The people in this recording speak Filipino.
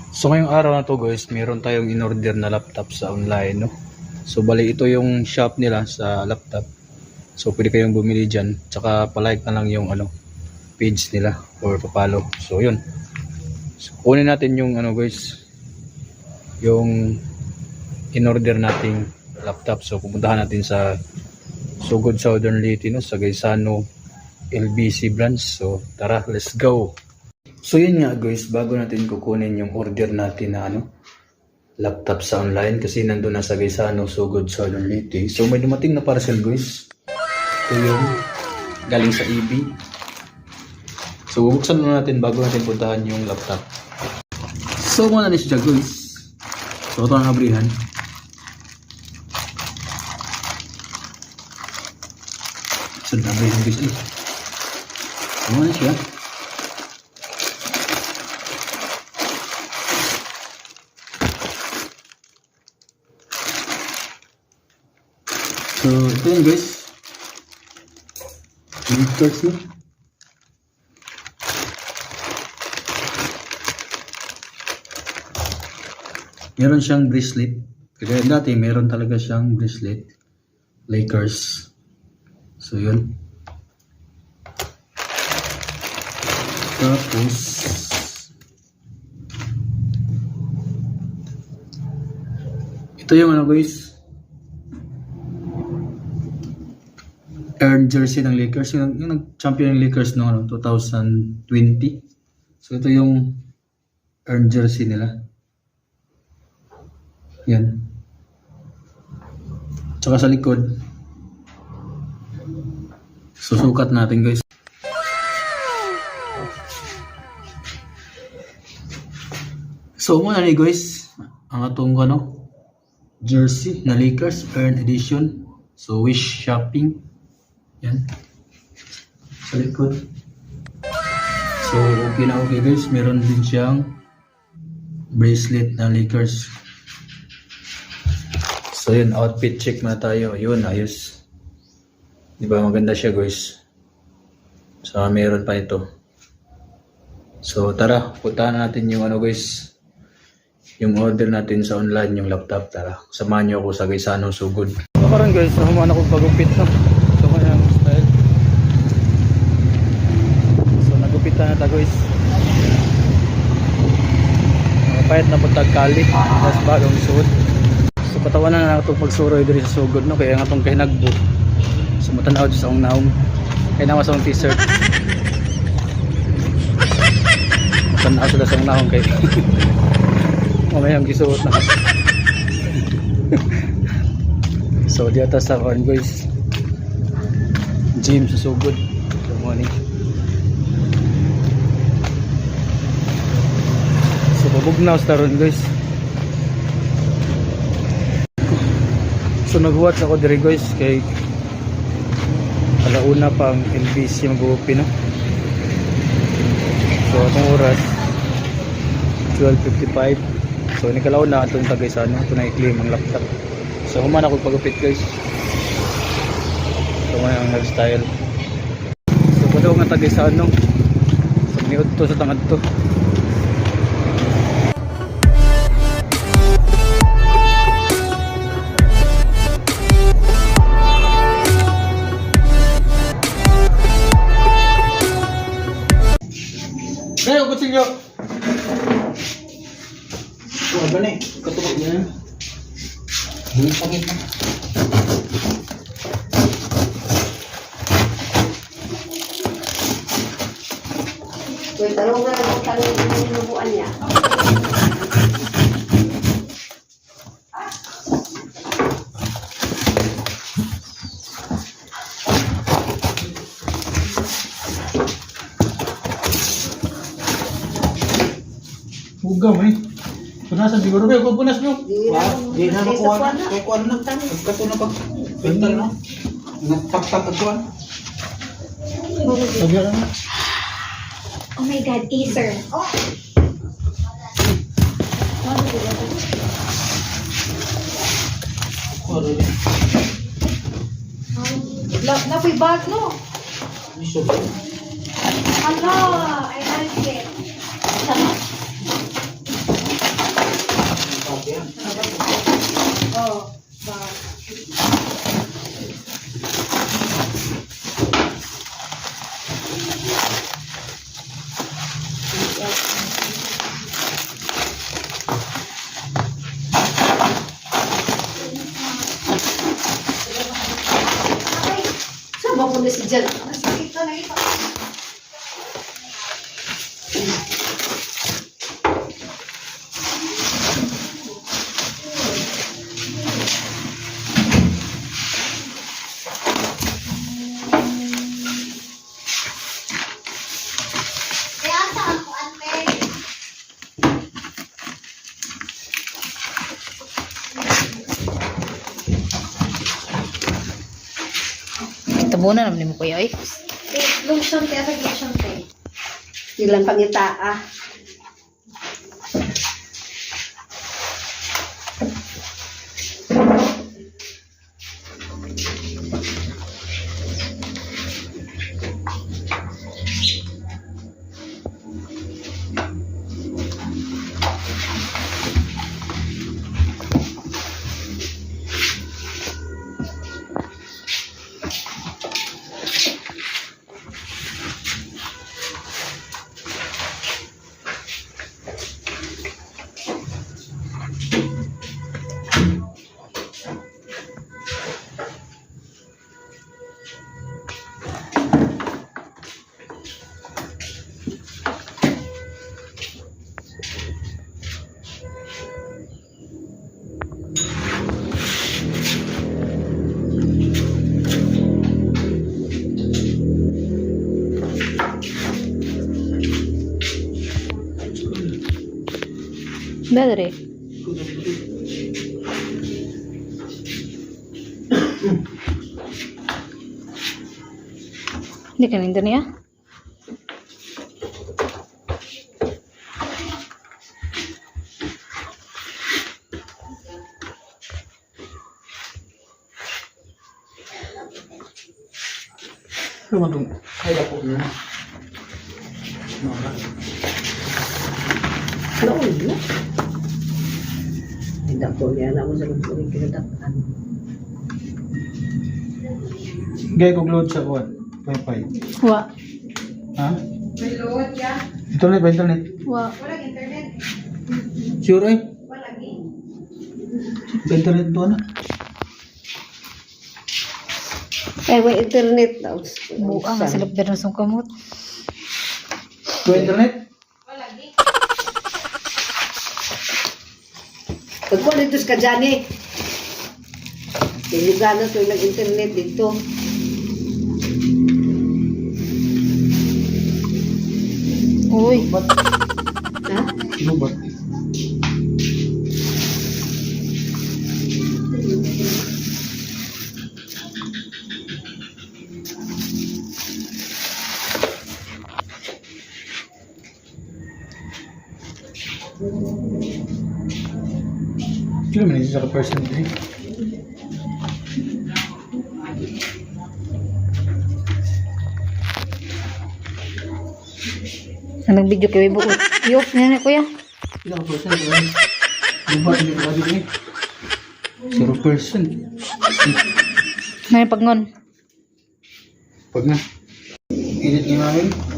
So ngayong araw na to guys, meron tayong in-order na laptop sa online, no? So bali ito yung shop nila sa laptop. So pwede kayong bumili dyan. Tsaka palike na lang yung page nila or papalo. So yun. So kunin natin yung guys, yung in-order nating laptop. So pupuntahan natin sa Sugod Southern Leyte, no? Sa Gaisano LBC branch. So tara, let's go. So yun nga guys, bago natin kukunin yung order natin na laptop sa online, kasi nandun na sa Gaisano, Sugod Southern Leyte. So may dumating na parcel guys. Ito yung galing sa EB. So bubuksan muna natin bago natin puntahan yung laptop. So muna na siya guys. So ito ang abrihan. So abrihan guys. So muna siya. So, ito yun guys. Leaders niya. Meron siyang bracelet. Kaya dati meron talaga siyang bracelet. Lakers. So, yun. Tapos, ito yung guys. Earned jersey ng Lakers, yung nag-champion ng Lakers noong 2020. So ito yung earned jersey nila. Yan. Tsaka sa likod, susukat natin guys. So muna ni guys, ang atong jersey na Lakers earned edition. So Wish Shopping. Yan. Sa likod. So, okay na okay guys. Meron din siyang bracelet na Lakers. So, yun. Outfit check na tayo. Yun, ayos. Diba maganda siya guys. So, meron pa ito. So, tara. Puntahan natin yung guys. Yung order natin sa online, yung laptop. Tara. Samahan nyo ako sa Gaisano, Sugod. So, karon guys. Nahumaan ako pagupit na. Na ta guys, pahit na pagtagkali tapos bagong suot. So patawanan na itong pagsuroy dito sa Sugod, no? Kaya nga itong kahinagbo so matanaw sa akong naong kaya naman sa akong t-shirt matanaw sila sa akong naong kaya mamayang gisuot na so diata sa horn guys, gym sa Sugod. Good morning. Bugnaw sa ron guys. So nag-watch ako dire guys kay alauna pang LBC mag-open, no? So atong oras 12:55. So nikalaw na atong Gaisano, ito na i-claim ang laptop. So human ako pagupit guys. So may ang hairstyle. So padaw nga Gaisano. So niud to sa tangad to. Kaya ko sinyo. Oh, ba ni? Katubag niya. Hindi pangit na. Uy, talong na lang ang ninubuan niya. Ugam punasan siguro kayo kung punas nyo. Di na makuha na. Kaya kuha na. Pagkato na pag pintal na. Nagtap-tap at kuha. Oh my God, Acer. Oh! Napoy bag, no? Hello, I like it. na si Jan. Masakit ka na ito. Kaya sa ako, ate. Tabunan naman mo kuya ay. Lotion kaya sa lotion kaya. Ilang pangita ah. Badre. Hindi ka nito niya? Ano man itong Kaya po na. Ano ulo? Hindi ako yan. Ako sa lumpuri kinadapan. gaya kong load sa kuwan? Wi-Fi. Wa. Ha? May load ya. Internet ba? Internet? Wa. Walang internet. Sure eh? Walang eh. Ba internet doon na? Eh, may internet daw. Buang ang silap din ng kamot. Ba internet? Pagkuha dito sa Kajani. Tinigana ito yung internet dito. Uy. Ha? Ano ba? Kilo man isa ka person eh. Anong video kayo ibuot? Yok niya na kuya. Kilo ka person eh. Ano ba? Hindi ko lagi eh. 0%. Ngayon pagngon. Pag na. Edit ni namin.